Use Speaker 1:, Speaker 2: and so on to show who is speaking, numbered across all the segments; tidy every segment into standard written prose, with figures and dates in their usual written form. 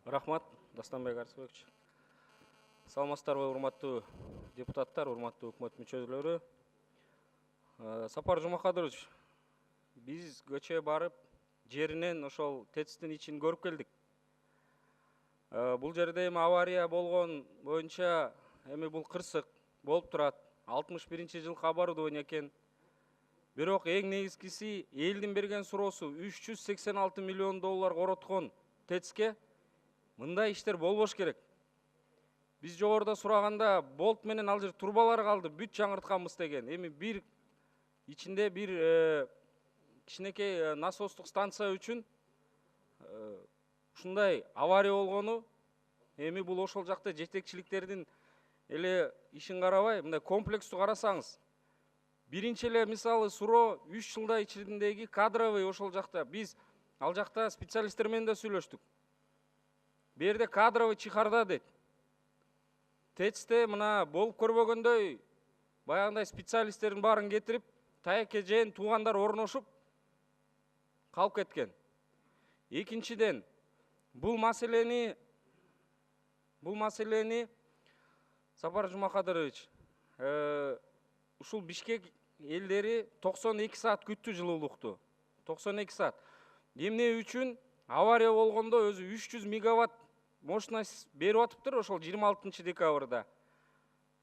Speaker 1: Рахмат, Дастанбек Арсыбекович. Саламатсыздарбы, урматтуу депутаттар, урматтуу өкмөт мүчөлөрү. Сапар Жумакадырович, биз көчө барып, жеринен ошол ТЭЦтин ичин көрүп келдик. Бул жерде эми авария болгон боюнча эми бул кырсык болуп турат. 61-жылкы оборудование экен. Бирок эң негизгиси элдин берген суроосу 386 миллион доллар короткон ТЭЦке мындай иштер болбош керек. Биз жогоруда сураганда болт менен ал жер турбалар калды, бүт жаңыртканбыз деген. Эми бир ичинде бир кичинекей насостук станция үчүн ушундай авария болгону, эми бул ошол жакта жетекчиликтердин эле ишин карабай, мындай комплекстүү карасаңыз, биринчи эле мисалы суроо 3 жылда ичиндеги кадровый ошол жакта биз ал жакта специалисттер менен да сүйлөштүк. Бу жерде кадровый чыгарда дейт. ТЭЦте мына болуп көрбөгөндөй баягындай специалисттердин баарын кетирип, таяк эжен туугандар орношуп калып кеткен. Экинчиден, бул маселени Сапар Жумакадырович, ушул Бишкек элдери 92 саат күттү жылуулукту. 92 саат. Эмне үчүн авария болгондо өзү 300 мегаватт мощность берип атыптыр ошол 26 декабрда.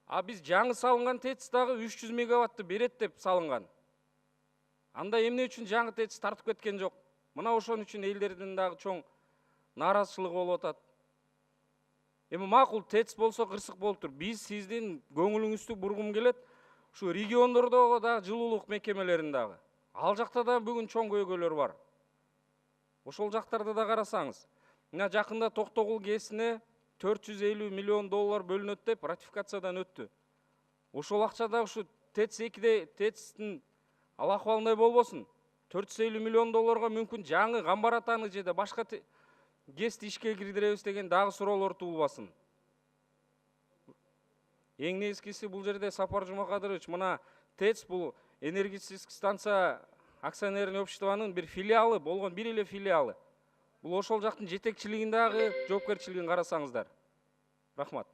Speaker 1: А биз жаңы салынган ТЭЦ дагы 300 мегаватты берет деп салынган. Анда эмне үчүн жаңы ТЭЦ тартып кеткен жок? Мына ошон үчүн элдердин дагы чоң нааразычылыгы болуп атат. Эми макул ТЭЦ болсо кырсык болуп тур. Биз сиздин көңүлүңүздү бургум келет. Ушу региондордогу дагы жылуулук мекемелерин дагы. Ал жакта да бүгүн чоң көйгөйлөр бар. Ошол жактарды да карасаңыз. Мына жакында Токтогул КЭСине 450 миллион доллар бөлүнөт деп ратификациядан өттү. Ошол акчада ушу ТЭЦтин ал акыбалындай болбосун. 450 миллион долларга мүмкүн жаңы Камбар-Атаны жеде башка КЭСти ишке кирдиребиз деген дагы суроолор туулбасын. Эң негизгиси бул жерде Сапар Жумакадырович, мына ТЭЦ бул энергетический станция акционерный обществонун бир филиалы болгон, бир эле филиалы. Бул ошол жактын жетекчилигин дагы жоопкерчилигин карасаңыздар. Рахмат.